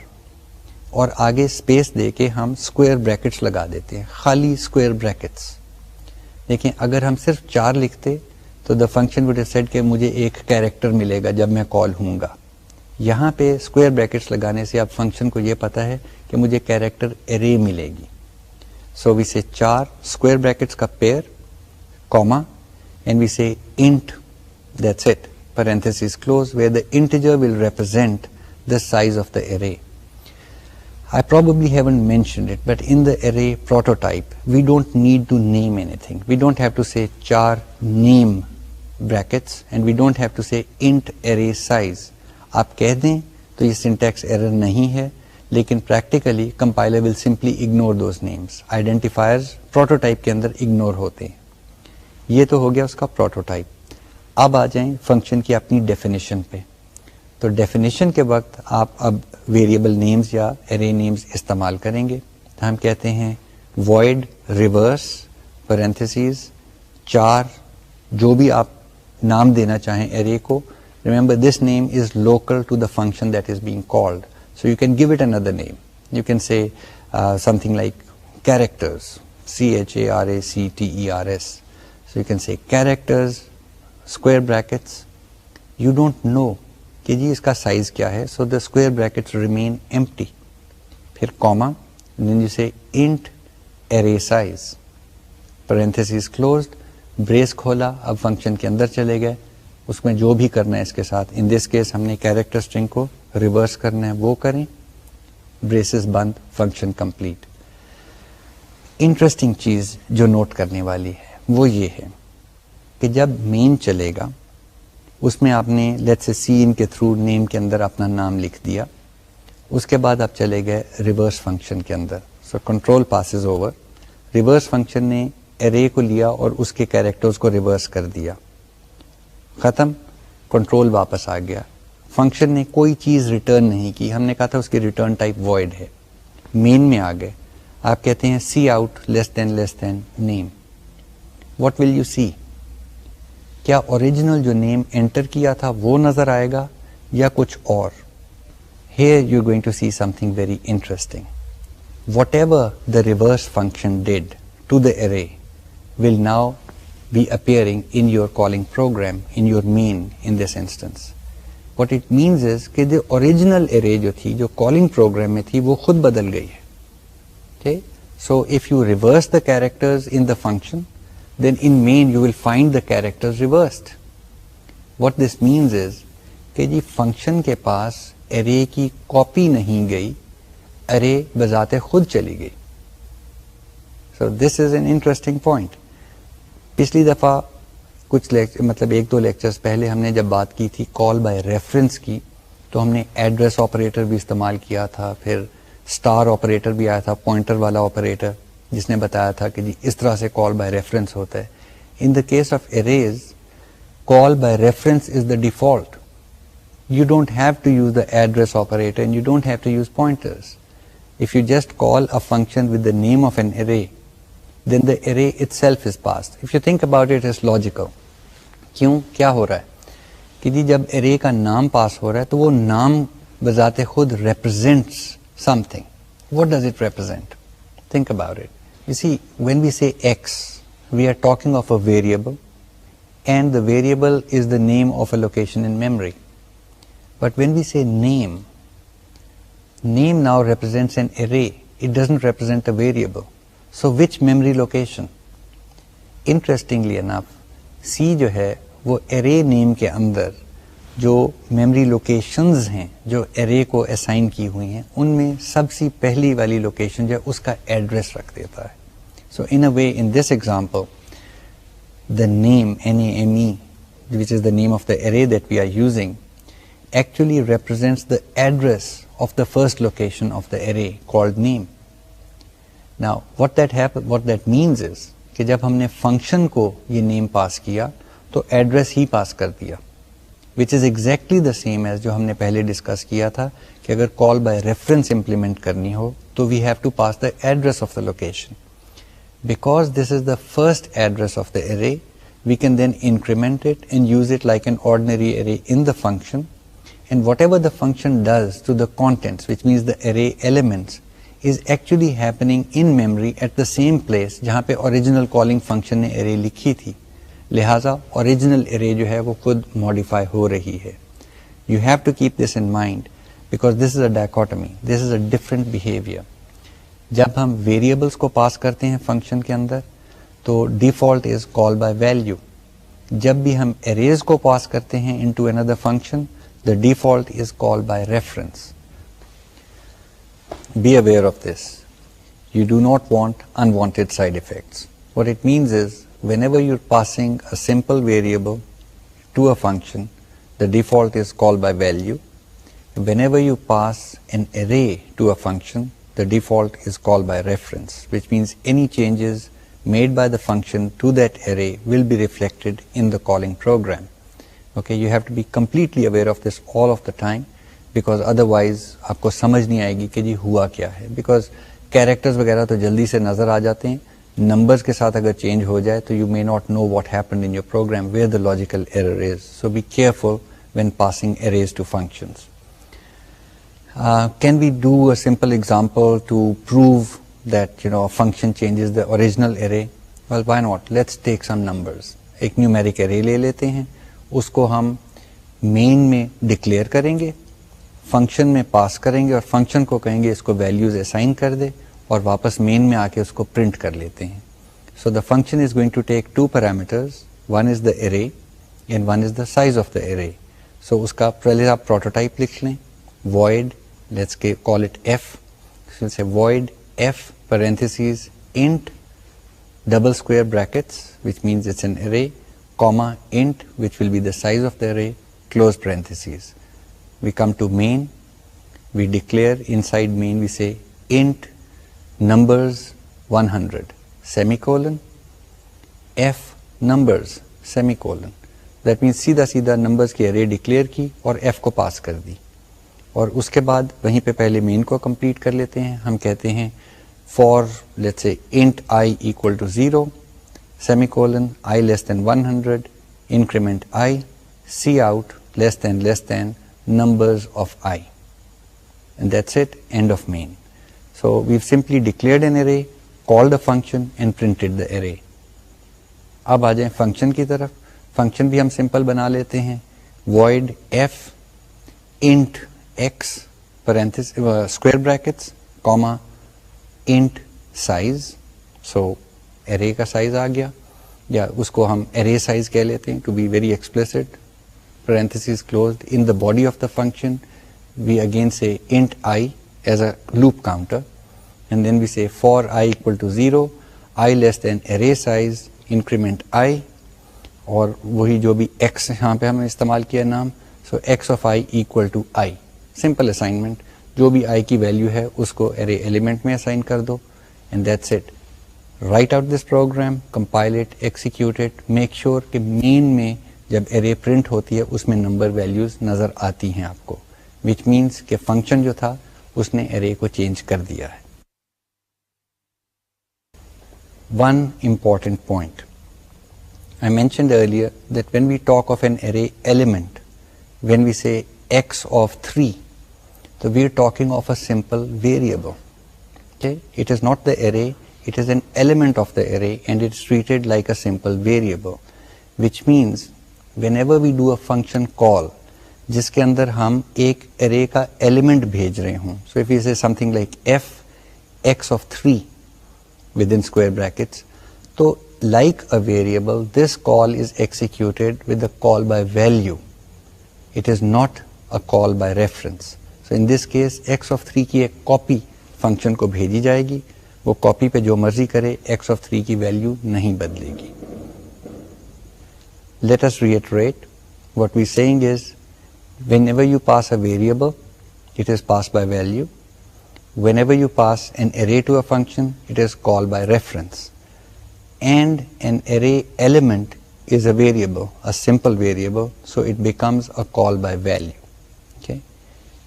और आगे स्पेस दे के हम स्क्वायर ब्रैकेट्स लगा देते हैं, खाली स्क्वायर ब्रैकेट्स। देखिए अगर हम सिर्फ 4 लिखते तो the function would have said कि मुझे एक कैरेक्टर मिलेगा जब मैं कॉल हूँगा। यहाँ पे स्क्वायर ब्रैकेट्स लगाने से अब फंक्शन को ये पता है कि मुझे कैरेक्टर एरे मिलेगी। सो वी से 4 स्क्वायर ब्रैकेट्स का pair comma and we say int, that's it, parenthesis close, where the integer will represent the size of the array. I probably haven't mentioned it, but in the array prototype we don't need to name anything. We don't have to say char name brackets and we don't have to say int array size. आप कह दें तो ये syntax error नहीं है, लेकिन practically compiler will simply ignore those names. Identifiers prototype के अंदर ignore होते हैं। ये तो हो गया उसका प्रोटोटाइप। अब आ जाएं फंक्शन की अपनी डेफिनेशन पे। तो डेफिनेशन के वक्त आप अब वेरिएबल नेम्स या एरे नेम्स इस्तेमाल करेंगे। तो हम कहते हैं void रिवर्स पैरेंथेसिस 4, जो भी आप नाम देना चाहें एरे को। Remember this name is local to the function that is being called, so you can give it another name. You can say something like characters, CHARACTERS। So you can say characters, square brackets. You don't know कि जी इसका size क्या है, so the square brackets remain empty. फिर comma, then you say int array size, parenthesis closed, brace खोला, अब function के अंदर चले गए, उसमें जो भी करना है इसके साथ। इन दिस केस हमने कैरेक्टर स्ट्रिंग को रिवर्स करना है, वो करें, ब्रेसेस बंद, फंक्शन कंप्लीट। इंटरेस्टिंग चीज जो नोट करने वाली है वो ये है कि जब मेन चलेगा उसमें आपने लेट्स से सी इन के थ्रू नेम के अंदर अपना नाम लिख दिया। उसके बाद आप चले गए रिवर्स फंक्शन के अंदर। So control passes over, reverse function ने एरे को लिया और उसके कैरेक्टर्स को रिवर्स कर दिया, खत्म, कंट्रोल वापस आ गया। फंक्शन ने कोई चीज रिटर्न नहीं की, हमने कहा था उसकी रिटर्न टाइप void है। मेन में आ गए, आप कहते हैं C out less than name. What will you see? क्या ओरिजिनल जो नेम एंटर किया था वो नजर आएगा या कुछ और? Here you're going to see something very interesting. Whatever the reverse function did to the array will now be appearing in your calling program, in your main in this instance. What it means is कि the original array जो थी, जो calling program में थी, वो खुद बदल गई है। Okay? So if you reverse the characters in the function, then in main you will find the characters reversed. What this means is कि जी फंक्शन के पास array की कॉपी नहीं गई, array बजाते खुद चली गई। So this is an interesting point. पिछली दफा कुछ मतलब 1-2 लेक्चर्स पहले हमने जब बात की थी कॉल बाय रेफरेंस की, तो हमने एड्रेस ऑपरेटर भी इस्तेमाल किया था, फिर स्टार ऑपरेटर भी आया था, पॉइंटर वाला ऑपरेटर, जिसने बताया था कि जी इस तरह से कॉल बाय रेफरेंस होता है। In the case of arrays, call by reference is the default. You don't have to use the address operator and you don't have to use pointers. If you just call a function with the name of an array, then the array itself is passed. If you think about it, it's logical. क्यों, क्या हो रहा है कि जी जब array का नाम पास हो रहा है तो वो नाम बजाते खुद represents something. What does it represent? Think about it. You see, when we say X, we are talking of a variable, and the variable is the name of a location in memory. But when we say name now represents an array. It doesn't represent a variable. So which memory location? Interestingly enough, C जो है वो array name के अंदर जो memory locations हैं जो array को assign की हुई हैं उनमें सबसे पहली वाली location जो है उसका address रख देता है. So in a way, in this example, the name NAME, which is the name of the array that we are using, actually represents the address of the first location of the array called name. Now what that means is कि जब हमने function को ये name pass किया तो address ही pass कर दिया, which is exactly the same as जो हमने पहले discuss किया था कि अगर call by reference implement करनी हो तो we have to pass the address of the location. Because this is the first address of the array, we can then increment it and use it like an ordinary array in the function, and whatever the function does to the contents, which means the array elements, is actually happening in memory at the same place जहाँ पे original calling function ने array लिखी थी. लिहाजा original array जो है वो खुद modify हो रही है. You have to keep this in mind because this is a dichotomy. This is a different behavior. जब हम variables को pass करते हैं function के अंदर तो default is call by value. जब भी हम arrays को pass करते हैं into another function, the default is call by reference. Be aware of this. You do not want unwanted side effects. What it means is whenever you're passing a simple variable to a function, the default is call by value. Whenever you pass an array to a function, the default is call by reference, which means any changes made by the function to that array will be reflected in the calling program. Okay, you have to be completely aware of this all of the time because otherwise आपको समझ नहीं आएगी कि जी हुआ क्या है, because characters वगैरह तो जल्दी से नजर आ जाते हैं, numbers के साथ अगर change हो जाए तो you may not know what happened in your program, where the logical error is. So be careful when passing arrays to functions. Can we do a simple example to prove that a function changes the original array? Well, why not? Let's take some numbers. एक numeric array ले लेते हैं, उसको हम main में declare करेंगे, function में pass करेंगे और function को कहेंगे इसको values assign कर दे और वापस main में आके उसको print कर लेते हैं. So the function is going to take two parameters. One is the array and one is the size of the array. So उसका पहले आप prototype लिख लें. Void, let's call it f. So we'll say void f parentheses int double square brackets, which means it's an array, comma int, which will be the size of the array, close parentheses. We come to main, we declare inside main, we say int numbers 100 semicolon f numbers semicolon. That means सीधा सीधा numbers की array declare की और f को pass कर दी और उसके बाद वहीं पे पहले main को complete कर लेते हैं. हम कहते हैं for let's say int I equal to 0 semicolon I less than 100 increment I cout less than numbers of I, and that's it, end of main. So we've simply declared an array, called a function and printed the array. अब आ जाएं function की तरफ. function भी हम simple बना लेते हैं. void f int x parenthesis square brackets comma int size. So array का size आ गया या उसको हम array size कह लेते हैं to be very explicit. Parentheses closed. In the body of the function we again say int I as a loop counter, and then we say for I equal to 0 I less than array size increment I और वही जो भी x यहाँ पे हमने इस्तेमाल किया नाम. So x of I equal to I. Simple assignment. जो भी I की वैल्यू है उसको array element में assign कर दो, and that's it. Write out this program, compile it, execute it, make sure कि main में जब array print होती है उसमें number values नज़र आती हैं आपको, which means कि function जो था उसने array को change कर दिया है. One important point. I mentioned earlier that when we talk of an array element, when we say x of 3, तो we are talking of a simple variable. Okay, it is not the array, it is an element of the array and it's treated like a simple variable, which means whenever we do a function call जिसके अंदर हम एक array का element भेज रहे हों, so if we say something like f x of 3 within square brackets, तो like a variable this call is executed with the call by value, it is not a call by reference. So in this case x of 3 की एक copy function को भेजी जाएगी, वो copy पे जो मर्जी करे, x of 3 की वैल्यू नहीं बदलेगी. Let us reiterate, what we saying is whenever you pass a variable it is passed by value, whenever you pass an array to a function it is called by reference, and an array element is a variable, a simple variable, so it becomes a call by value. Okay,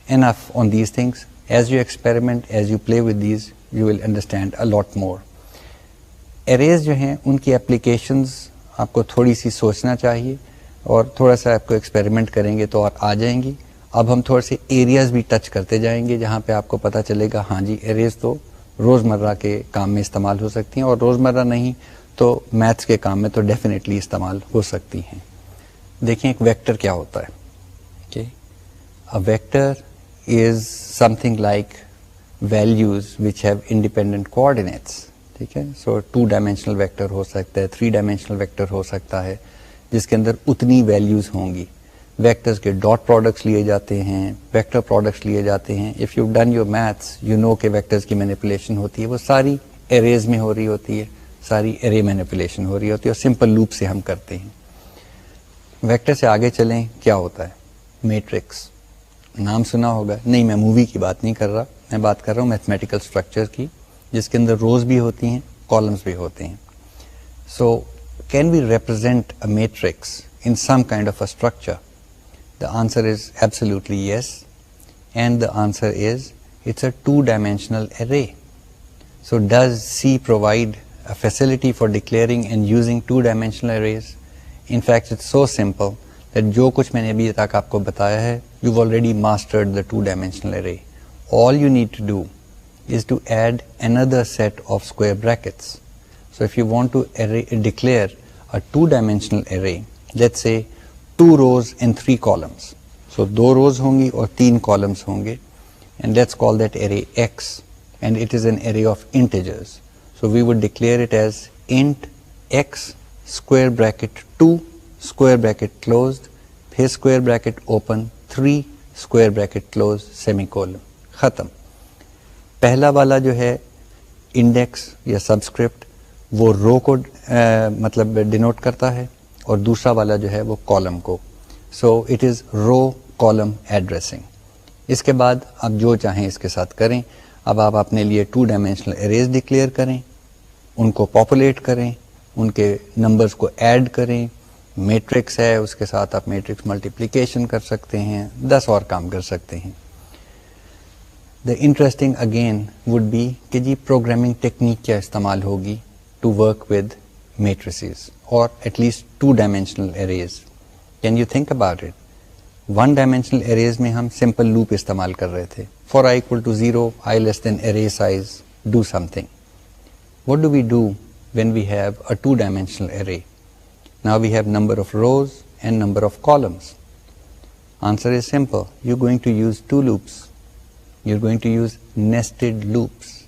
enough on these things. As you experiment, as you play with these, you will understand a lot more. Arrays जो हैं उनकी applications आपको थोड़ी सी सोचना चाहिए और थोड़ा सा आपको एक्सपेरिमेंट करेंगे तो और आ जाएंगी. अब हम थोड़े से एरियाज भी टच करते जाएंगे जहाँ पे आपको पता चलेगा हाँ जी एरेज तो रोज़मर्रा के काम में इस्तेमाल हो सकती हैं और रोज़मर्रा नहीं तो मैथ्स के काम में तो डेफिनेटली इस्तेमाल हो सकती हैं. देखिए एक वेक्टर क्या होता है. Okay, a vector is something like values which have independent coordinates. ठीक है, so 2-dimensional vector हो सकता है, 3-dimensional vector हो सकता है जिसके अंदर उतनी वैल्यूज होंगी. वेक्टर्स के डॉट प्रोडक्ट्स लिए जाते हैं, वेक्टर प्रोडक्ट्स लिए जाते हैं. If you done your maths you know के वेक्टर्स की मैनिपुलेशन होती है, वो सारी एरेज में हो रही होती है, सारी एरे मैनिपुलेशन हो रही होती है और सिंपल लूप से हम करते हैं. वेक्टर से आगे चलें, क्या होता है मैट्रिक्स. नाम सुना होगा, नहीं मैं मूवी की बात नहीं कर रहा, मैं बात कर रहा हूँ मैथमेटिकल स्ट्रक्चर की जिसके अंदर रोज भी होती हैं, कॉलम्स भी होते हैं. So can we represent a matrix in some kind of a structure? The answer is absolutely yes, and the answer is it's a two-dimensional array. So does C provide a facility for declaring and using two-dimensional arrays? In fact, it's so simple that जो कुछ मैंने अभी तक आपको बताया है, you've already mastered the two-dimensional array. All you need to do is to add another set of square brackets. So if you want to declare a two-dimensional array, let's say 2 rows and 3 columns. So 2 rows होंगी और 3 columns होंगे, and let's call that array X, and it is an array of integers. So we would declare it as int X square bracket 2 square bracket closed, फिर square bracket open 3 square bracket closed semicolon. खत्म. पहला वाला जो है index या subscript वो रो को मतलब डिनोट करता है और दूसरा वाला जो है वो कॉलम को. So it is row column addressing. इसके बाद आप जो चाहें इसके साथ करें. अब आप अपने लिए 2 डायमेंशनल एरेज डिक्लेयर करें, उनको पॉपुलेट करें, उनके नंबर्स को ऐड करें. मैट्रिक्स है, उसके साथ आप मैट्रिक्स मल्टीप्लिकेशन कर सकते हैं, 10 और काम कर सकते हैं. The interesting again would be कि जी प्रोग्रामिंग टेक्निक क्या इस्तेमाल होगी to work with matrices or at least 2-dimensional arrays. Can you think about it? 1-dimensional arrays में हम simple loop इस्तेमाल कर रहे थे. For I equal to 0, I less than array size, do something. What do we do when we have a 2-dimensional array? Now we have number of rows and number of columns. Answer is simple. You're going to use 2 loops. You're going to use nested loops.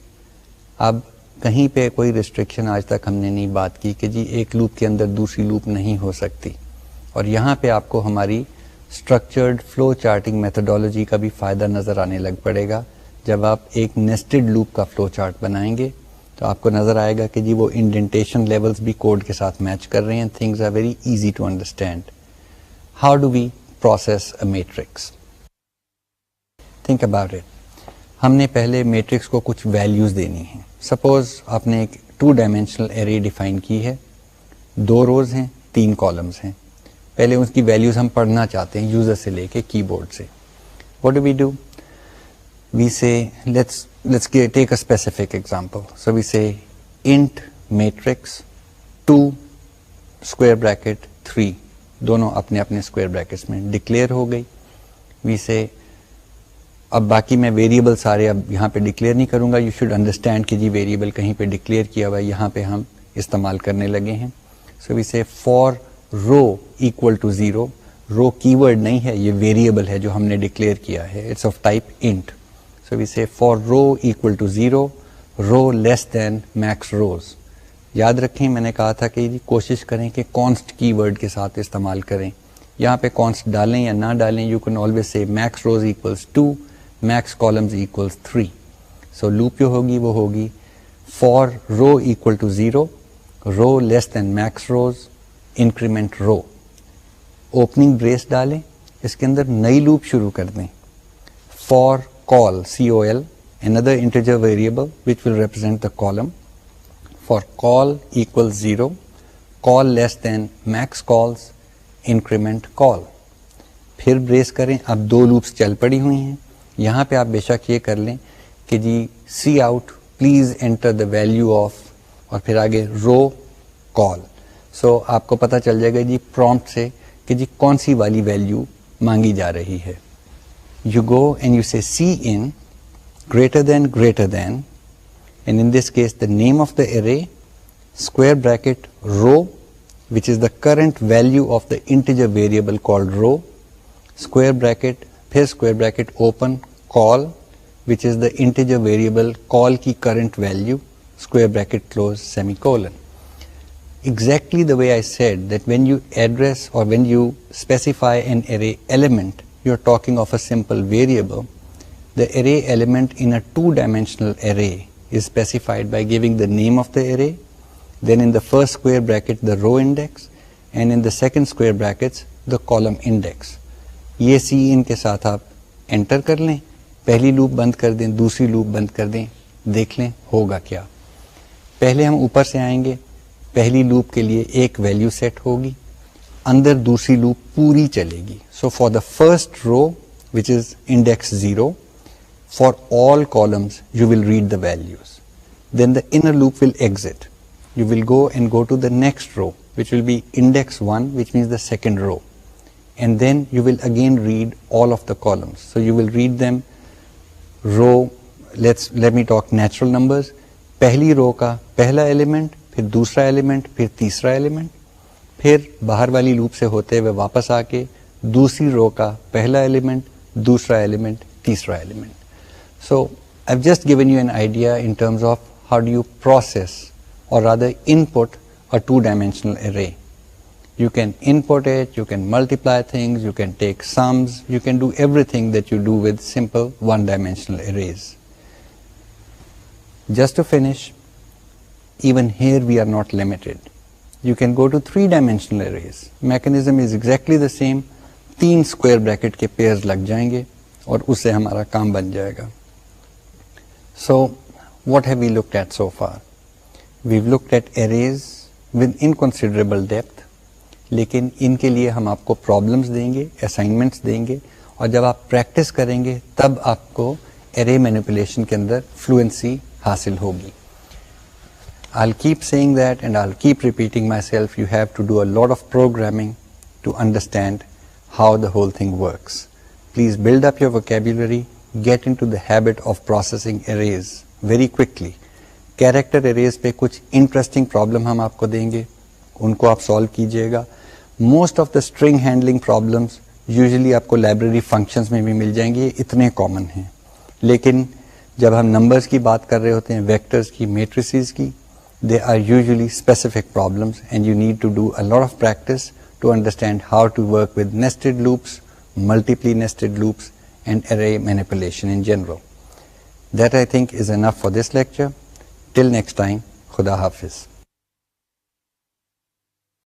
अब कहीं पे कोई restriction आज तक हमने नहीं बात की कि जी एक लूप के अंदर दूसरी लूप नहीं हो सकती. और यहाँ पे आपको हमारी स्ट्रक्चर्ड फ्लो चार्टिंग मेथोडोलॉजी का भी फ़ायदा नज़र आने लग पड़ेगा. जब आप एक नेस्टेड लूप का फ्लो चार्ट बनाएंगे तो आपको नज़र आएगा कि जी वो इंडेंटेशन लेवल्स भी कोड के साथ मैच कर रहे हैं. Things are very easy to understand. How do we process a matrix? Think about it. हमने पहले मैट्रिक्स को कुछ वैल्यूज़ देनी है. सपोज आपने एक 2-डायमेंशनल एरे डिफाइन की है, 2 रोज हैं, 3 कॉलम्स हैं. पहले उसकी वैल्यूज हम पढ़ना चाहते हैं यूजर से लेके कीबोर्ड से. What do we do? We say let's take a specific example. So we say int matrix 2 square bracket 3, दोनों अपने अपने स्क्वायर ब्रैकेट्स में डिक्लेयर हो गई. वी से अब बाकी मैं वेरिएबल सारे अब यहाँ पे डिक्लेयर नहीं करूँगा. यू शुड अंडरस्टैंड कि जी वेरिएबल कहीं पे डिक्लेयर किया हुआ है, यहाँ पे हम इस्तेमाल करने लगे हैं. So we say for row equal to 0. Row keyword नहीं है, ये वेरिएबल है जो हमने डिक्लेयर किया है. It's of type int. So we say for row equal to 0, row less than max rows. याद रखें, मैंने कहा था कि जी कोशिश करें कि कॉन्स्ट कीवर्ड के साथ इस्तेमाल करें. यहाँ पे कॉन्स्ट डालें या ना डालें, you can always say max rows equals 2, max columns equals 3. So loop जो होगी वो होगी for row equal to 0, row less than max rows, increment row. Opening brace डालें, इसके अंदर नई लूप शुरू कर दें. For col COL, another integer variable which will represent the column. For call equals 0, call less than max calls, increment call. फिर brace करें. अब 2 लूप्स चल पड़ी हुई हैं. यहाँ पे आप बेशक ये कर लें कि जी C out please enter the value of, और फिर आगे रो कॉल. सो आपको पता चल जाएगा जी प्रॉम्प्ट से कि जी कौन सी वाली वैल्यू मांगी जा रही है. You go and you say C in greater than, and in this case the name of the array, square bracket row, which is the current value of the integer variable called row, square bracket, फिर square bracket open, call, which is the integer variable call की current value, square bracket close, semicolon. Exactly the way I said that when you address or when you specify an array element, you are talking of a simple variable. The array element in a 2-dimensional array is specified by giving the name of the array, then in the first square bracket the row index, and in the second square brackets the column index. ये cin के साथ आप enter कर लें, पहली loop बंद कर दें, दूसरी लूप बंद कर दें, देख लें होगा क्या. पहले हम ऊपर से आएंगे. पहली लूप के लिए एक वैल्यू सेट होगी, अंदर दूसरी लूप पूरी चलेगी. So for the first row which is index 0, for all columns you will read the values. Then the inner loop will exit. You will go and go to the next row, which will be index 1, which means the second row. And then you will again read all of the columns. So you will read them row, let me talk natural numbers. पहली रो का पहला element, फिर दूसरा element, फिर तीसरा element, फिर बाहर वाली लूप से होते हुए वापस आके दूसरी रो का पहला एलिमेंट, दूसरा एलिमेंट, तीसरा element. So I've just given you an idea in terms of how do you process or rather input a 2-dimensional array. You can input it, you can multiply things, you can take sums, you can do everything that you do with simple 1-dimensional arrays. Just to finish, even here we are not limited. You can go to 3-dimensional arrays. Mechanism is exactly the same. 3 square bracket के pairs लग जाएंगे और उससे हमारा काम बन जाएगा. So what have we looked at so far? We've looked at arrays with inconsiderable depth, लेकिन इनके लिए हम आपको प्रॉब्लम्स देंगे, असाइनमेंट्स देंगे, और जब आप प्रैक्टिस करेंगे तब आपको array manipulation के अंदर फ्लुएंसी हासिल होगी. I'll keep saying that and I'll keep repeating myself. You have to do a lot of programming to understand how the whole thing works. Please build up your vocabulary. Get into the habit of processing arrays very quickly. Character arrays पे कुछ interesting problem हम आपको देंगे, उनको आप solve कीजिएगा. Most of the string handling problems usually आपको library functions में भी मिल जाएंगे, इतने common हैं. लेकिन जब हम numbers की बात कर रहे होते हैं, vectors की, matrices की, they are usually specific problems and you need to do a lot of practice to understand how to work with nested loops, multiply nested loops, and array manipulation in general. That I think is enough for this lecture. Till next time, Khuda Hafiz.